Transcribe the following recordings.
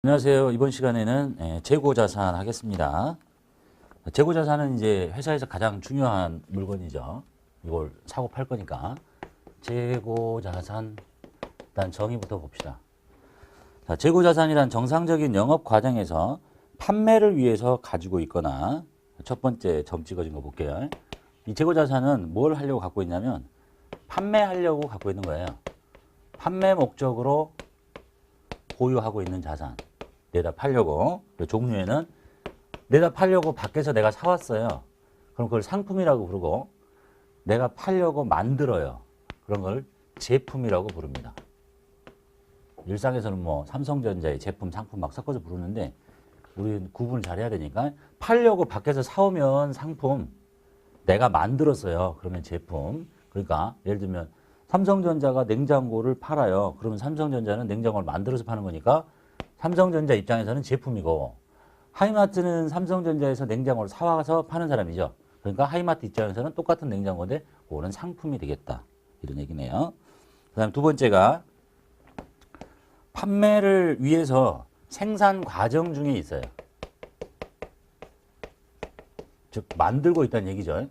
안녕하세요. 이번 시간에는 재고자산 하겠습니다. 재고자산은 이제 회사에서 가장 중요한 물건이죠. 이걸 사고 팔 거니까. 재고자산, 일단 정의부터 봅시다. 자, 재고자산이란 정상적인 영업 과정에서 판매를 위해서 가지고 있거나, 첫 번째 점 찍어진 거 볼게요. 이 재고자산은 뭘 하려고 갖고 있냐면 판매하려고 갖고 있는 거예요. 판매 목적으로 보유하고 있는 자산. 내다 팔려고. 종류에는 내다 팔려고 밖에서 내가 사왔어요. 그럼 그걸 상품이라고 부르고, 내가 팔려고 만들어요. 그런 걸 제품이라고 부릅니다. 일상에서는 뭐 삼성전자의 제품, 상품 막 섞어서 부르는데 우리는 구분을 잘해야 되니까, 팔려고 밖에서 사오면 상품, 내가 만들었어요. 그러면 제품. 그러니까 예를 들면 삼성전자가 냉장고를 팔아요. 그러면 삼성전자는 냉장고를 만들어서 파는 거니까 삼성전자 입장에서는 제품이고, 하이마트는 삼성전자에서 냉장고를 사와서 파는 사람이죠. 그러니까 하이마트 입장에서는 똑같은 냉장고인데 그거는 상품이 되겠다. 이런 얘기네요. 그 다음에 두 번째가 판매를 위해서 생산 과정 중에 있어요. 즉 만들고 있다는 얘기죠.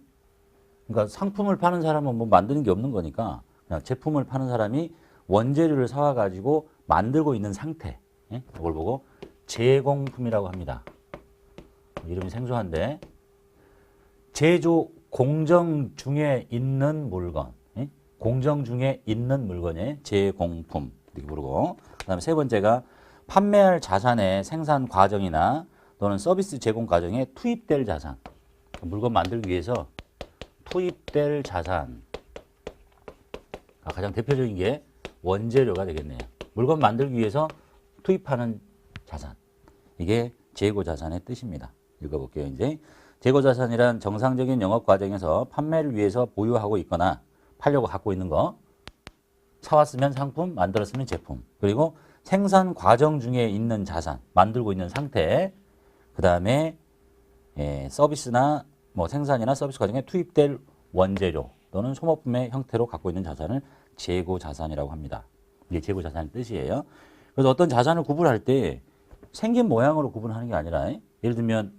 그러니까 상품을 파는 사람은 뭐 만드는 게 없는 거니까 그냥 제품을 파는 사람이 원재료를 사와가지고 만들고 있는 상태. 이걸 보고 제공품이라고 합니다. 이름이 생소한데, 제조 공정 중에 있는 물건, 공정 중에 있는 물건의 제공품 이렇게 부르고, 그다음에 세 번째가 판매할 자산의 생산 과정이나 또는 서비스 제공 과정에 투입될 자산, 물건 만들기 위해서 투입될 자산. 가장 대표적인 게 원재료가 되겠네요. 물건 만들기 위해서 투입하는 자산. 이게 재고자산의 뜻입니다. 읽어볼게요. 이제 재고자산이란 정상적인 영업 과정에서 판매를 위해서 보유하고 있거나 팔려고 갖고 있는 거, 사왔으면 상품, 만들었으면 제품, 그리고 생산 과정 중에 있는 자산, 만들고 있는 상태, 그 다음에 서비스나 뭐 생산이나 서비스 과정에 투입될 원재료 또는 소모품의 형태로 갖고 있는 자산을 재고자산이라고 합니다. 이게 재고자산의 뜻이에요. 그래서 어떤 자산을 구분할 때 생긴 모양으로 구분하는 게 아니라, 예를 들면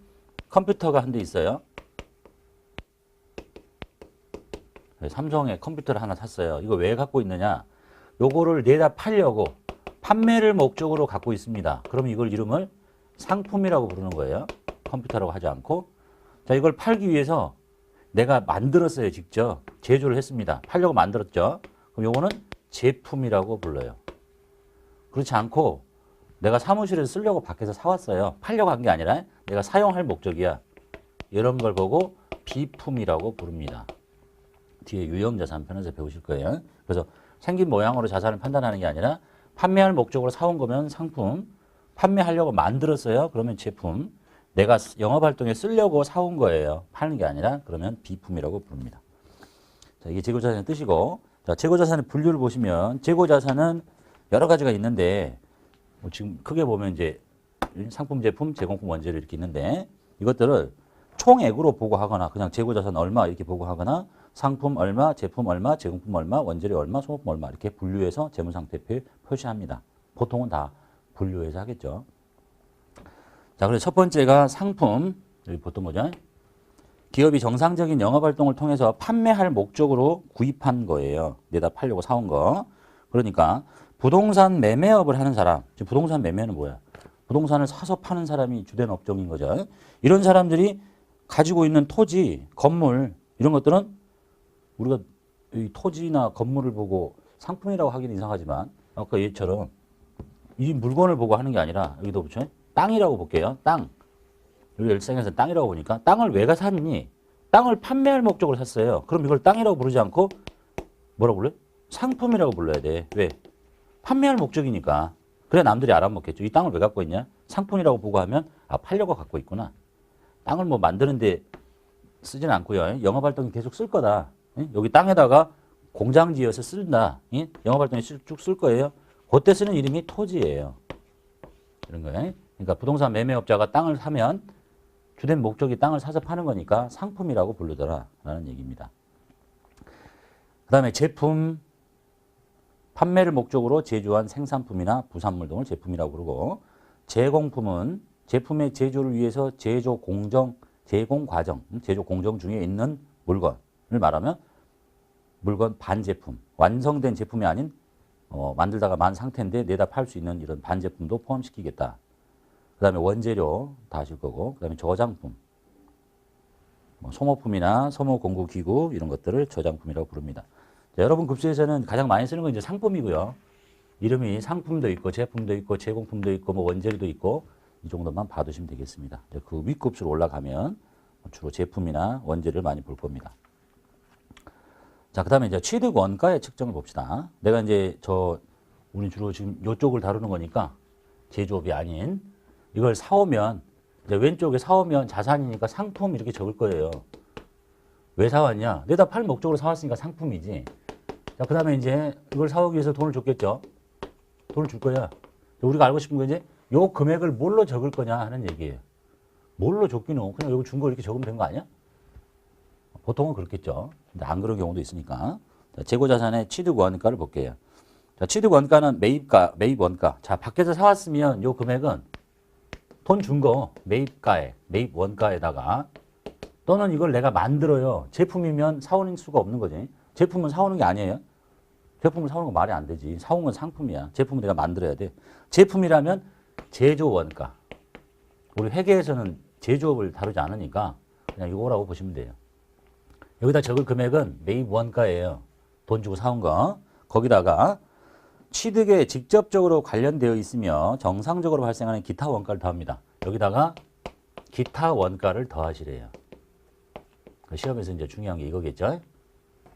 컴퓨터가 한 대 있어요. 삼성의 컴퓨터를 하나 샀어요. 이거 왜 갖고 있느냐? 요거를 내다 팔려고 판매를 목적으로 갖고 있습니다. 그러면 이걸 이름을 상품이라고 부르는 거예요. 컴퓨터라고 하지 않고. 자, 이걸 팔기 위해서 내가 만들었어요. 직접 제조를 했습니다. 팔려고 만들었죠. 그럼 요거는 제품이라고 불러요. 그렇지 않고 내가 사무실에서 쓰려고 밖에서 사왔어요. 팔려고 한 게 아니라 내가 사용할 목적이야. 이런 걸 보고 비품이라고 부릅니다. 뒤에 유형자산 편에서 배우실 거예요. 그래서 생긴 모양으로 자산을 판단하는 게 아니라 판매할 목적으로 사온 거면 상품, 판매하려고 만들었어요. 그러면 제품, 내가 영업활동에 쓰려고 사온 거예요. 파는 게 아니라 그러면 비품이라고 부릅니다. 자, 이게 재고자산의 뜻이고, 자, 재고자산의 분류를 보시면 재고자산은 여러 가지가 있는데, 뭐 지금 크게 보면 이제 상품, 제품, 제공품, 원재료 이렇게 있는데, 이것들을 총액으로 보고하거나 그냥 재고자산 얼마 이렇게 보고하거나 상품 얼마, 제품 얼마, 제공품 얼마, 원재료 얼마, 소모품 얼마 이렇게 분류해서 재무상태표에 표시합니다. 보통은 다 분류해서 하겠죠. 자, 그래서 첫 번째가 상품. 여기 보통 거죠. 기업이 정상적인 영업활동을 통해서 판매할 목적으로 구입한 거예요. 내다 팔려고 사온 거. 그러니까 부동산 매매업을 하는 사람, 지금 부동산 매매는 뭐야? 부동산을 사서 파는 사람이 주된 업종인 거죠. 이런 사람들이 가지고 있는 토지, 건물 이런 것들은 우리가 이 토지나 건물을 보고 상품이라고 하기는 이상하지만 아까 얘처럼 이 물건을 보고 하는 게 아니라, 여기도 붙여 땅이라고 볼게요. 땅. 여기 일상에서 땅이라고 보니까 땅을 왜 샀니? 땅을 판매할 목적으로 샀어요. 그럼 이걸 땅이라고 부르지 않고 뭐라고 불러요? 상품이라고 불러야 돼. 왜? 판매할 목적이니까. 그래 남들이 알아먹겠죠. 이 땅을 왜 갖고 있냐? 상품이라고 보고 하면 아, 팔려고 갖고 있구나. 땅을 뭐 만드는데 쓰진 않고요. 영업활동이 계속 쓸 거다. 여기 땅에다가 공장 지어서 쓴다. 영업활동에 쭉 쓸 거예요. 그때 쓰는 이름이 토지예요. 이런 거예요. 그러니까 부동산 매매업자가 땅을 사면 주된 목적이 땅을 사서 파는 거니까 상품이라고 부르더라라는 얘기입니다. 그 다음에 제품, 판매를 목적으로 제조한 생산품이나 부산물 등을 제품이라고 부르고, 제공품은 제품의 제조를 위해서 제조 과정, 제조 공정 중에 있는 물건을 말하면 물건 반제품, 완성된 제품이 아닌 만들다가 만 상태인데 내다 팔 수 있는 이런 반제품도 포함시키겠다. 그 다음에 원재료 다 하실 거고, 그 다음에 저장품, 소모품이나 소모공구기구 이런 것들을 저장품이라고 부릅니다. 자, 여러분 급수에서는 가장 많이 쓰는 건 이제 상품이고요. 이름이 상품도 있고 제품도 있고 제공품도 있고 뭐 원재료도 있고 이 정도만 봐두시면 되겠습니다. 그 윗급수로 올라가면 주로 제품이나 원재료를 많이 볼 겁니다. 자, 그 다음에 이제 취득 원가의 측정을 봅시다. 내가 이제 우리 주로 지금 이쪽을 다루는 거니까 제조업이 아닌 이걸 사오면 이제 왼쪽에 사오면 자산이니까 상품 이렇게 적을 거예요. 왜 사왔냐? 내다 팔 목적으로 사왔으니까 상품이지. 자, 그 다음에 이제 이걸 사오기 위해서 돈을 줬겠죠. 돈을 줄 거야. 우리가 알고 싶은 건 이제 요 금액을 뭘로 적을 거냐 하는 얘기예요. 뭘로 적기는 그냥 여기 준 거 이렇게 적으면 된 거 아니야? 보통은 그렇겠죠. 근데 안 그런 경우도 있으니까. 자, 재고자산의 취득 원가를 볼게요. 자, 취득 원가는 매입 원가. 자, 밖에서 사왔으면 요 금액은 돈 준 거 매입 원가에다가 또는 이걸 내가 만들어요. 제품이면 사오는 수가 없는 거지. 제품은 사오는 게 아니에요. 제품을 사오는 거 말이 안 되지. 사온 건 상품이야. 제품은 내가 만들어야 돼. 제품이라면 제조 원가. 우리 회계에서는 제조업을 다루지 않으니까 그냥 이거라고 보시면 돼요. 여기다 적을 금액은 매입 원가예요. 돈 주고 사온 거. 거기다가 취득에 직접적으로 관련되어 있으며 정상적으로 발생하는 기타 원가를 더합니다. 여기다가 기타 원가를 더하시래요. 시험에서 이제 중요한 게 이거겠죠.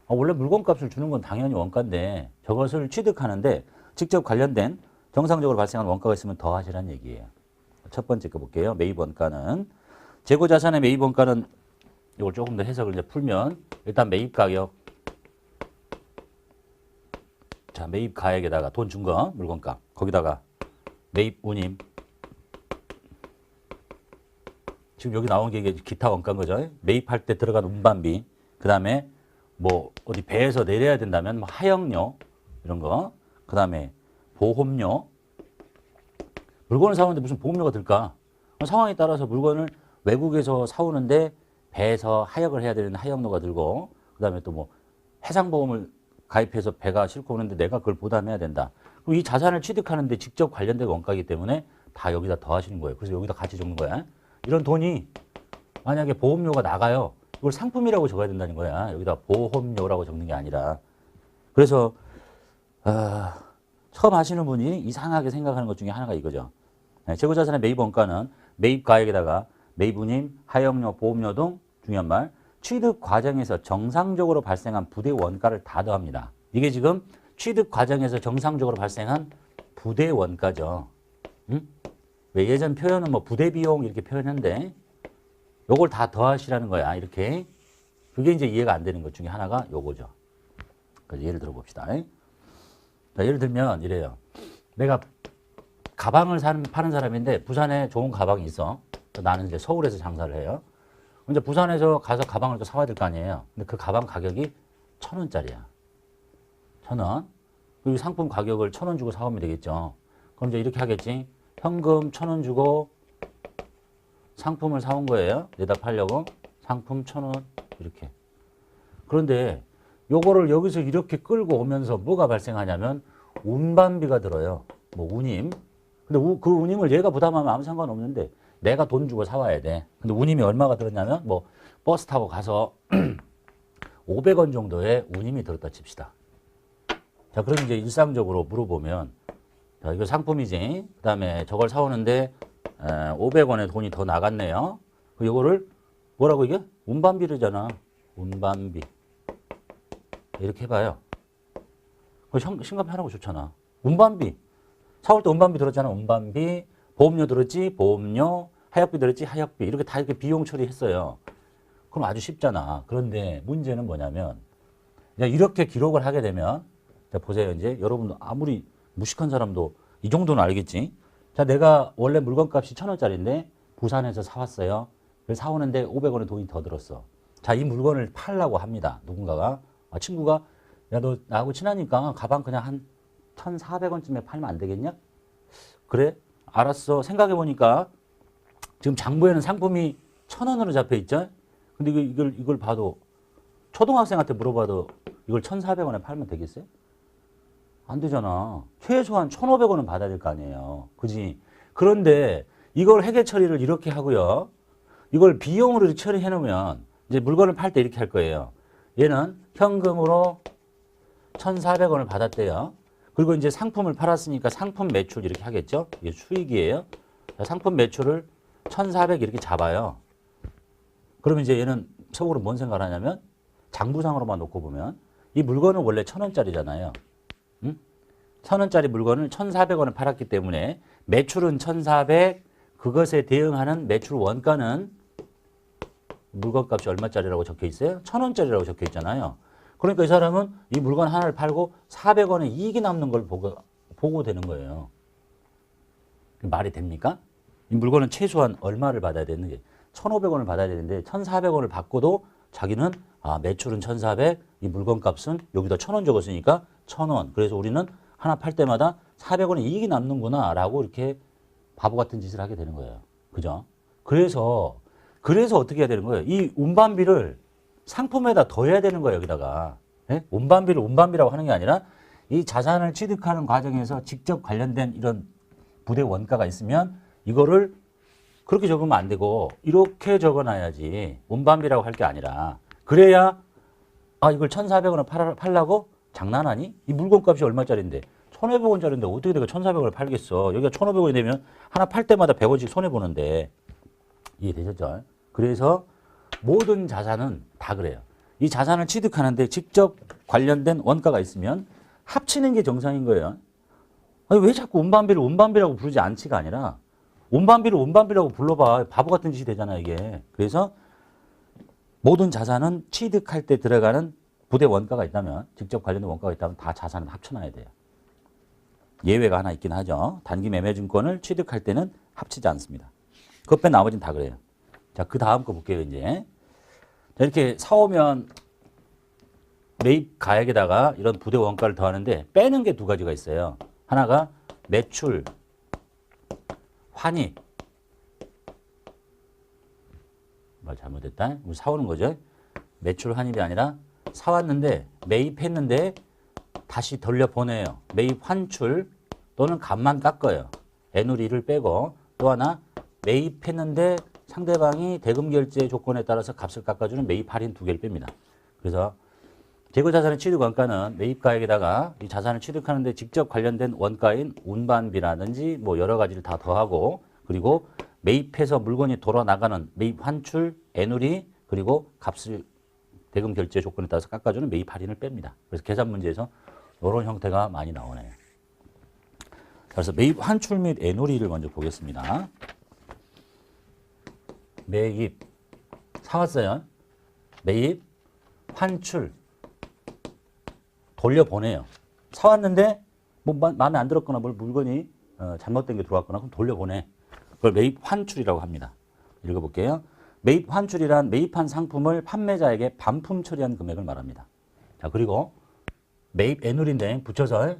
원래 물건값을 주는 건 당연히 원가인데 저것을 취득하는데 직접 관련된 정상적으로 발생하는 원가가 있으면 더하시라는 얘기예요. 첫 번째 거 볼게요. 매입 원가는 재고자산의 매입 원가는 이걸 조금 더 해석을 이제 풀면 일단 매입 가격, 자 매입 가액에다가 돈 준 거 물건값, 거기다가 매입 운임, 지금 여기 나온 게 이게 기타 원가인 거죠. 매입할 때 들어간 운반비, 그 다음에 뭐 어디 배에서 내려야 된다면 뭐 하역료 이런 거, 그 다음에 보험료. 물건을 사오는데 무슨 보험료가 들까? 상황에 따라서 물건을 외국에서 사오는데 배에서 하역을 해야 되는 하역료가 들고, 그 다음에 또 뭐 해상보험을 가입해서 배가 싣고 오는데 내가 그걸 부담해야 된다. 그럼 이 자산을 취득하는데 직접 관련된 원가이기 때문에 다 여기다 더하시는 거예요. 그래서 여기다 같이 적는 거야. 이런 돈이 만약에 보험료가 나가요. 이걸 상품이라고 적어야 된다는 거야. 여기다 보험료라고 적는 게 아니라. 그래서 처음 하시는 분이 이상하게 생각하는 것 중에 하나가 이거죠. 재고자산의 매입 원가는 매입 가액에다가 매입 운임, 하역료, 보험료 등 중요한 말, 취득 과정에서 정상적으로 발생한 부대 원가를 다 더합니다. 이게 지금 취득 과정에서 정상적으로 발생한 부대 원가죠. 응? 왜 예전 표현은 뭐 부대 비용 이렇게 표현했는데 요걸 다 더하시라는 거야. 이렇게. 그게 이제 이해가 안 되는 것 중에 하나가 요거죠. 그래서 예를 들어 봅시다. 자, 예를 들면 이래요. 내가 가방을 파는 사람인데 부산에 좋은 가방이 있어. 나는 이제 서울에서 장사를 해요. 이제 부산에서 가서 가방을 또 사와야 될 거 아니에요. 근데 그 가방 가격이 1,000원짜리야. 1,000원. 그리고 상품 가격을 1,000원 주고 사오면 되겠죠. 그럼 이제 이렇게 하겠지. 현금 1,000원 주고 상품을 사온 거예요. 내다 팔려고. 상품 1,000원. 이렇게. 그런데 요거를 여기서 이렇게 끌고 오면서 뭐가 발생하냐면 운반비가 들어요. 뭐 운임. 근데 그 운임을 얘가 부담하면 아무 상관없는데 내가 돈 주고 사와야 돼. 근데 운임이 얼마가 들었냐면 뭐 버스 타고 가서 500원 정도의 운임이 들었다 칩시다. 자, 그럼 이제 일상적으로 물어보면 자, 이거 상품이지. 그 다음에 저걸 사오는데 500원의 돈이 더 나갔네요. 이거를 뭐라고 이게? 운반비르잖아. 운반비. 이렇게 해봐요. 심각하고 좋잖아. 운반비. 사올 때 운반비 들었잖아. 운반비. 보험료 들었지. 보험료. 하역비 들었지. 하역비. 이렇게 다 이렇게 비용 처리했어요. 그럼 아주 쉽잖아. 그런데 문제는 뭐냐면 이렇게 기록을 하게 되면 자, 보세요. 이제 여러분 아무리 무식한 사람도 이 정도는 알겠지. 자, 내가 원래 물건값이 1,000원짜리인데 부산에서 사왔어요. 그래서 사오는데 500원의 돈이 더 들었어. 자, 이 물건을 팔라고 합니다. 누군가가. 친구가 야, 너 나하고 친하니까 가방 그냥 한 1,400원쯤에 팔면 안 되겠냐? 그래? 알았어. 생각해보니까 지금 장부에는 상품이 1,000원으로 잡혀 있죠? 근데 이걸 봐도 초등학생한테 물어봐도 이걸 1,400원에 팔면 되겠어요? 안 되잖아. 최소한 1,500원은 받아야 될 거 아니에요. 그지? 그런데 이걸 회계 처리를 이렇게 하고요. 이걸 비용으로 이렇게 처리해 놓으면 이제 물건을 팔 때 이렇게 할 거예요. 얘는 현금으로 1,400원을 받았대요. 그리고 이제 상품을 팔았으니까 상품 매출 이렇게 하겠죠? 이게 수익이에요. 상품 매출을 1,400 이렇게 잡아요. 그러면 이제 얘는 속으로 뭔 생각을 하냐면 장부상으로만 놓고 보면 이 물건은 원래 1,000원짜리잖아요. 응? 1,000원짜리 물건을 1,400원에 팔았기 때문에 매출은 1,400, 그것에 대응하는 매출 원가는 물건값이 얼마짜리라고 적혀 있어요? 1,000원짜리라고 적혀 있잖아요. 그러니까 이 사람은 이 물건 하나를 팔고 400원의 이익이 남는 걸 보고 되는 거예요. 말이 됩니까? 이 물건은 최소한 얼마를 받아야 되는 게 1,500원을 받아야 되는데 1,400원을 받고도 자기는 매출은 1,400, 이 물건 값은 여기다 1,000원 적었으니까 1,000원. 그래서 우리는 하나 팔 때마다 400원의 이익이 남는구나 라고 이렇게 바보 같은 짓을 하게 되는 거예요. 그죠? 그래서 어떻게 해야 되는 거예요? 이 운반비를 상품에다 더해야 되는 거예요, 여기다가. 예? 운반비를 운반비라고 하는 게 아니라 이 자산을 취득하는 과정에서 직접 관련된 이런 부대 원가가 있으면 이거를 그렇게 적으면 안 되고 이렇게 적어놔야지. 운반비라고 할 게 아니라. 그래야 이걸 1,400원에 팔라고? 장난하니? 이 물건값이 얼마짜리인데 1,500원짜리인데 어떻게 내가 1,400원을 팔겠어. 여기가 1,500원이 되면 하나 팔 때마다 100원씩 손해보는데. 이해되셨죠? 그래서 모든 자산은 다 그래요. 이 자산을 취득하는데 직접 관련된 원가가 있으면 합치는 게 정상인 거예요. 아니, 왜 자꾸 운반비를 운반비라고 부르지 않지가 아니라 운반비를 운반비라고 불러봐. 바보 같은 짓이 되잖아, 이게. 그래서 모든 자산은 취득할 때 들어가는 부대 원가가 있다면, 직접 관련된 원가가 있다면 다 자산을 합쳐놔야 돼요. 예외가 하나 있긴 하죠. 단기 매매증권을 취득할 때는 합치지 않습니다. 그것 뺀 나머지는 다 그래요. 자, 그 다음 거 볼게요, 이제. 자, 이렇게 사오면 매입 가액에다가 이런 부대 원가를 더하는데 빼는 게 두 가지가 있어요. 하나가 매출, 환입. 말 잘못했다. 사오는 거죠. 매출 환입이 아니라 사왔는데 매입했는데 다시 돌려보내요. 매입 환출 또는 값만 깎아요. 애누리를 빼고 또 하나 매입했는데 상대방이 대금 결제 조건에 따라서 값을 깎아주는 매입 할인 두 개를 뺍니다. 그래서 재고자산의 취득 원가는 매입가액에다가 이 자산을 취득하는데 직접 관련된 원가인 운반비라든지 뭐 여러 가지를 다 더하고 그리고 매입해서 물건이 돌아나가는 매입 환출, 애누리 그리고 값을 대금 결제 조건에 따라서 깎아주는 매입 할인을 뺍니다. 그래서 계산 문제에서 이런 형태가 많이 나오네요. 그래서 매입 환출 및 애누리를 먼저 보겠습니다. 매입 사왔어요. 매입 환출 돌려보내요. 사왔는데 뭐 마음에 안 들었거나 뭘 물건이 잘못된 게 들어왔거나 그럼 돌려보내. 그걸 매입 환출이라고 합니다. 읽어볼게요. 매입 환출이란 매입한 상품을 판매자에게 반품 처리한 금액을 말합니다. 자, 그리고 매입 애누리인데 붙여서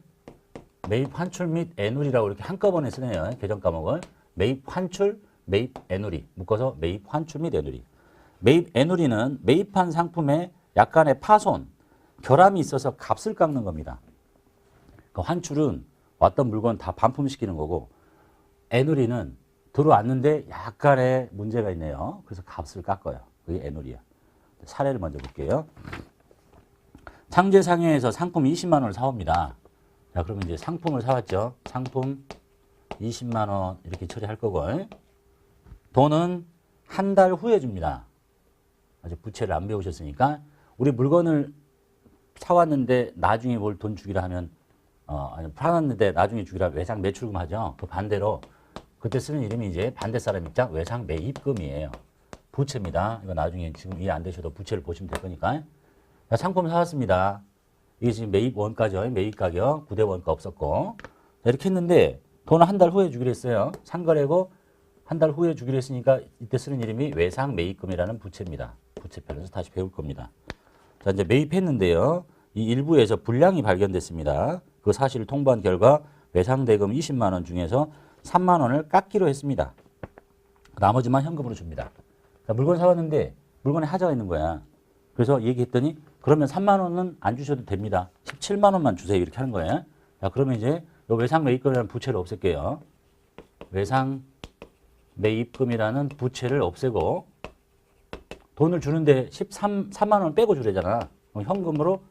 매입 환출 및 애누리라고 이렇게 한꺼번에 쓰네요. 계정 과목을. 매입 환출, 매입 애누리 묶어서 매입 환출 및 애누리. 매입 애누리는 매입한 상품에 약간의 파손, 결함이 있어서 값을 깎는 겁니다. 그 환출은 왔던 물건 다 반품시키는 거고 애누리는 들어왔는데 약간의 문제가 있네요. 그래서 값을 깎아요. 그게 애누리야. 사례를 먼저 볼게요. 창제상해에서 상품 20만 원을 사옵니다. 자, 그러면 이제 상품을 사왔죠. 상품 20만 원 이렇게 처리할 거고 돈은 한 달 후에 줍니다. 아직 부채를 안 배우셨으니까 우리 물건을 사왔는데 나중에 뭘 돈 주기라 하면 아니 팔았는데 나중에 주기라 외상 매출금 하죠. 그 반대로 그때 쓰는 이름이 이제 반대 사람 입장 외상 매입금이에요. 부채입니다. 이거 나중에 지금 이해 안 되셔도 부채를 보시면 될 거니까. 자, 상품 사왔습니다. 이게 지금 매입 원가죠. 매입 가격 부대 원가 없었고 자, 이렇게 했는데 돈을 한 달 후에 주기로 했어요. 상거래고 한 달 후에 주기로 했으니까 이때 쓰는 이름이 외상 매입금이라는 부채입니다. 부채편에서 다시 배울 겁니다. 자, 이제 매입했는데요. 이 일부에서 불량이 발견됐습니다. 그 사실을 통보한 결과 외상대금 20만 원 중에서 3만 원을 깎기로 했습니다. 나머지만 현금으로 줍니다. 그러니까 물건 사왔는데 물건에 하자가 있는 거야. 그래서 얘기했더니 그러면 3만 원은 안 주셔도 됩니다. 17만 원만 주세요. 이렇게 하는 거예요. 자, 그러면 이제 요 외상 매입금이라는 부채를 없앨게요. 외상 매입금이라는 부채를 없애고 돈을 주는데 3만 원 빼고 주래잖아. 그럼 현금으로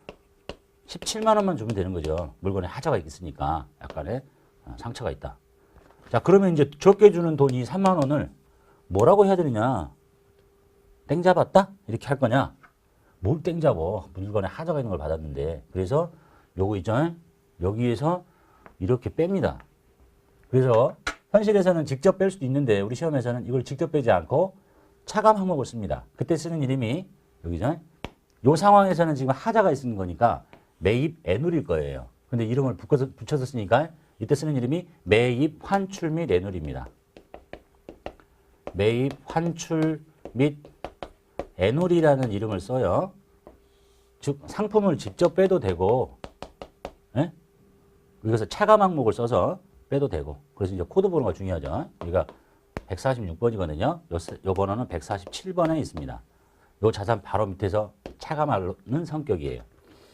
17만 원만 주면 되는 거죠. 물건에 하자가 있으니까 약간의 상처가 있다. 자, 그러면 이제 적게 주는 돈이 3만 원을 뭐라고 해야 되느냐? 땡 잡았다? 이렇게 할 거냐? 뭘 땡 잡어? 물건에 하자가 있는 걸 받았는데. 그래서 요거 있잖아요. 여기에서 이렇게 뺍니다. 그래서 현실에서는 직접 뺄 수도 있는데 우리 시험에서는 이걸 직접 빼지 않고 차감 항목을 씁니다. 그때 쓰는 이름이 여기죠. 요 상황에서는 지금 하자가 있는 거니까 매입 애누리일 거예요. 근데 이름을 붙여서 쓰니까 이때 쓰는 이름이 매입 환출 및 애누리입니다. 매입 환출 및 애누리라는 이름을 써요. 즉 상품을 직접 빼도 되고, 예? 여기서 차감 항목을 써서 빼도 되고. 그래서 이제 코드 번호가 중요하죠. 여기가 146번이거든요. 요 번호는 147번에 있습니다. 요 자산 바로 밑에서 차감하는 성격이에요.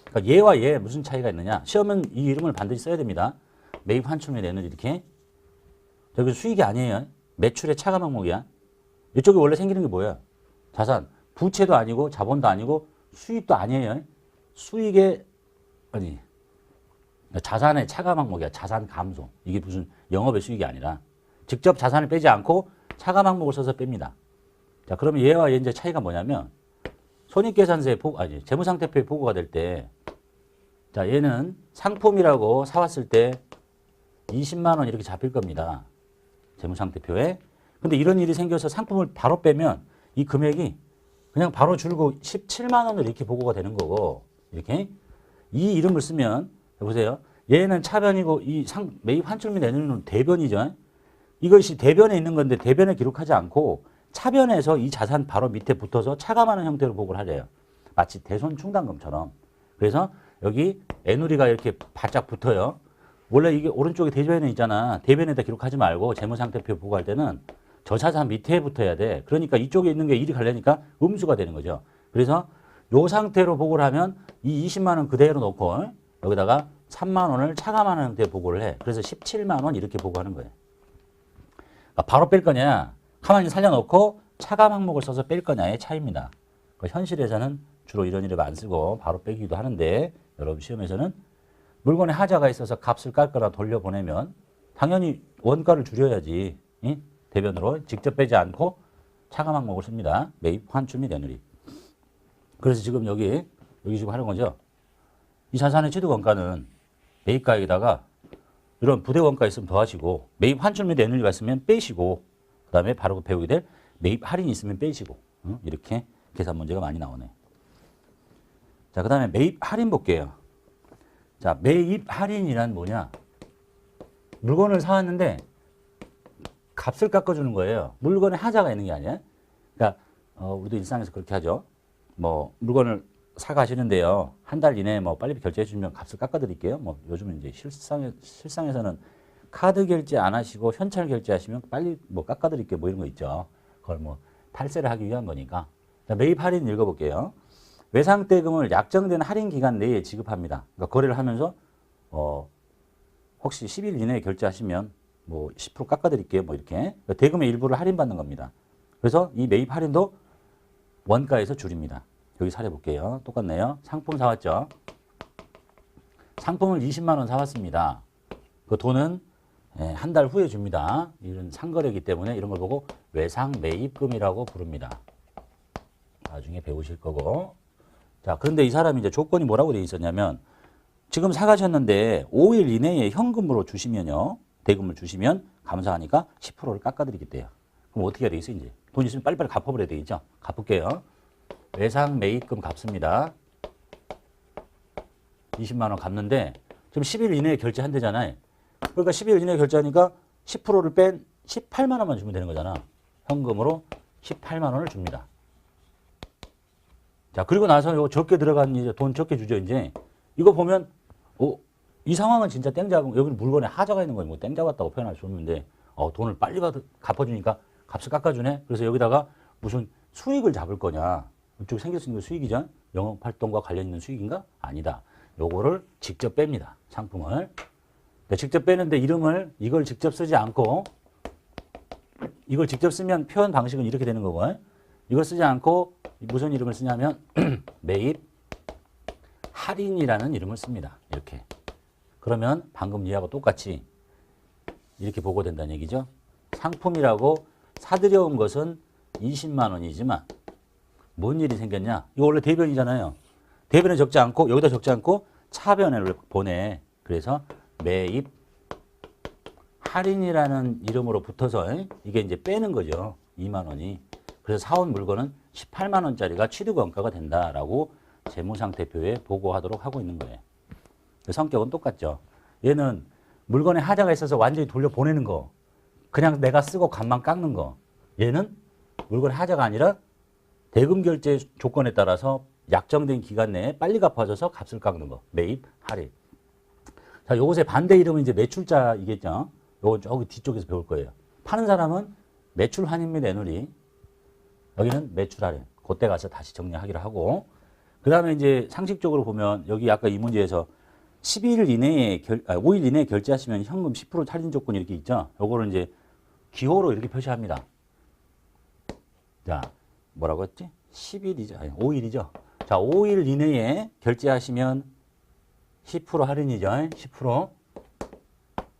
그러니까 얘와 얘 무슨 차이가 있느냐? 시험은 이 이름을 반드시 써야 됩니다. 매입 환출 및 애누리 이렇게. 여기 수익이 아니에요. 매출의 차감 항목이야. 이쪽에 원래 생기는 게 뭐야? 자산. 부채도 아니고 자본도 아니고 수익도 아니에요. 수익의 아니 자산의 차감 항목이야. 자산 감소. 이게 무슨 영업의 수익이 아니라 직접 자산을 빼지 않고 차감 항목을 써서 뺍니다. 자, 그러면 얘와 얘 이제 차이가 뭐냐면 손익계산서의 재무상태표의 보고가 될 때, 자, 얘는 상품이라고 사왔을 때 20만 원 이렇게 잡힐 겁니다. 재무상태표에. 근데 이런 일이 생겨서 상품을 바로 빼면 이 금액이 그냥 바로 줄고 17만 원으로 이렇게 보고가 되는 거고, 이렇게 이 이름을 쓰면 보세요. 얘는 차변이고 이 매입 환출 및 애누리는 대변이죠. 이것이 대변에 있는 건데 대변에 기록하지 않고 차변에서 이 자산 바로 밑에 붙어서 차감하는 형태로 보고를 하래요. 마치 대손 충당금처럼. 그래서 여기 애누리가 이렇게 바짝 붙어요. 원래 이게 오른쪽에 대변에 있잖아. 대변에다 기록하지 말고 재무상태표 보고할 때는 저 자산 밑에 붙어야 돼. 그러니까 이쪽에 있는 게 일이 가려니까 음수가 되는 거죠. 그래서 이 상태로 보고를 하면 이 20만 원 그대로 놓고 여기다가 3만 원을 차감하는 형태로 보고를 해. 그래서 17만 원 이렇게 보고하는 거예요. 그러니까 바로 뺄 거냐, 가만히 살려놓고 차감 항목을 써서 뺄 거냐의 차이입니다. 그러니까 현실에서는 주로 이런 이름 안 쓰고 바로 빼기도 하는데, 여러분 시험에서는 물건에 하자가 있어서 값을 깎거나 돌려보내면 당연히 원가를 줄여야지. 응? 대변으로 직접 빼지 않고 차감 항목을 씁니다. 매입 환출 및 애누리. 그래서 지금 여기 지금 하는 거죠. 이 자산의 취득 원가는 매입가액에다가 이런 부대 원가 있으면 더하시고, 매입 환출 및 애누리가 있으면 빼시고, 그 다음에 바로 배우게 될 매입 할인이 있으면 빼시고, 이렇게 계산 문제가 많이 나오네. 자, 그 다음에 매입 할인 볼게요. 자, 매입 할인이란 뭐냐? 물건을 사왔는데 값을 깎아주는 거예요. 물건에 하자가 있는 게 아니야. 그러니까 우리도 일상에서 그렇게 하죠. 뭐 물건을 사가시는데요. 한 달 이내에 뭐 빨리 결제해 주시면 값을 깎아드릴게요. 뭐 요즘은 이제 실상에서는 카드 결제 안 하시고 현찰 결제하시면 빨리 뭐 깎아드릴게요. 뭐 이런 거 있죠. 그걸 뭐 탈세를 하기 위한 거니까. 자, 매입 할인 읽어볼게요. 외상대금을 약정된 할인 기간 내에 지급합니다. 그러니까 거래를 하면서 혹시 10일 이내에 결제하시면 뭐 10% 깎아드릴게요. 뭐 이렇게. 그러니까 대금의 일부를 할인받는 겁니다. 그래서 이 매입 할인도 원가에서 줄입니다. 여기 사례 볼게요. 똑같네요. 상품 사왔죠. 상품을 20만 원 사왔습니다. 그 돈은 한 달 후에 줍니다. 이런 상거래이기 때문에 이런 걸 보고 외상 매입금이라고 부릅니다. 나중에 배우실 거고. 자, 그런데 이 사람이 이제 조건이 뭐라고 되어 있었냐면, 지금 사가셨는데 5일 이내에 현금으로 주시면요. 대금을 주시면 감사하니까 10%를 깎아드리겠대요. 그럼 어떻게 해야 되겠어요, 이제? 돈 있으면 빨리빨리 갚아버려야 되겠죠? 갚을게요. 외상 매입금 갚습니다. 20만 원 갚는데 지금 10일 이내에 결제한대잖아요. 그러니까 10일 이내에 결제하니까 10%를 뺀 18만 원만 주면 되는 거잖아. 현금으로 18만 원을 줍니다. 자, 그리고 나서 이거 적게 들어간 이제 돈 적게 주죠, 이제. 이거 보면 이 상황은 진짜 땡 잡은, 여기는 물건에 하자가 있는 거예요. 뭐 땡 잡았다고 표현할 수 없는데, 돈을 빨리 갚아주니까 값을 깎아주네. 그래서 여기다가 무슨 수익을 잡을 거냐. 이쪽 생길 수 있는 거 수익이죠. 영업활동과 관련 있는 수익인가? 아니다. 요거를 직접 뺍니다. 상품을. 직접 빼는데 이걸 직접 쓰지 않고 이걸 직접 쓰면 표현 방식은 이렇게 되는 거고 이걸 쓰지 않고 무슨 이름을 쓰냐면 매입 할인이라는 이름을 씁니다. 이렇게. 그러면 방금 이하고 똑같이 이렇게 보고된다는 얘기죠. 상품이라고 사들여온 것은 20만 원이지만 뭔 일이 생겼냐? 이거 원래 대변이잖아요. 대변에 적지 않고 여기다 적지 않고 차변을 보내. 그래서 매입 할인이라는 이름으로 붙어서 이게 이제 빼는 거죠. 2만 원이. 그래서 사온 물건은 18만 원짜리가 취득원가가 된다라고 재무상태표에 보고하도록 하고 있는 거예요. 성격은 똑같죠. 얘는 물건에 하자가 있어서 완전히 돌려보내는 거. 그냥 내가 쓰고 값만 깎는 거. 얘는 물건에 하자가 아니라 대금 결제 조건에 따라서 약정된 기간 내에 빨리 갚아줘서 값을 깎는 거. 매입, 할인. 자, 요것의 반대 이름은 이제 매출자이겠죠. 요건 저기 뒤쪽에서 배울 거예요. 파는 사람은 매출 환입 및 애누리. 여기는 매출 할인. 그때 가서 다시 정리하기로 하고. 그 다음에 이제 상식적으로 보면 여기 아까 이 문제에서 12일 이내에 5일 이내에 결제하시면 현금 10% 할인 조건이 이렇게 있죠. 요거를 이제 기호로 이렇게 표시합니다. 자, 뭐라고 했지? 10일이죠. 아니, 5일이죠. 자, 5일 이내에 결제하시면 10% 할인이죠. 10%.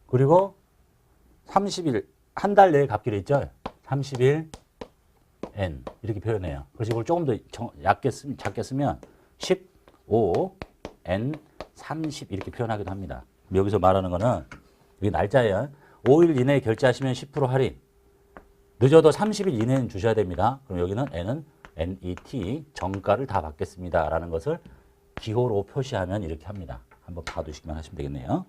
그리고 30일, 한 달 내에 갚기로 했죠. 30일 N. 이렇게 표현해요. 그래서 이걸 조금 더 작게 쓰면 15 N 30 이렇게 표현하기도 합니다. 여기서 말하는 거는 이게 날짜예요. 5일 이내에 결제하시면 10% 할인. 늦어도 30일 이내는 주셔야 됩니다. 그럼 여기는 N은 NET 정가를 다 받겠습니다. 라는 것을 기호로 표시하면 이렇게 합니다. 한번 봐두시기만 하시면 되겠네요.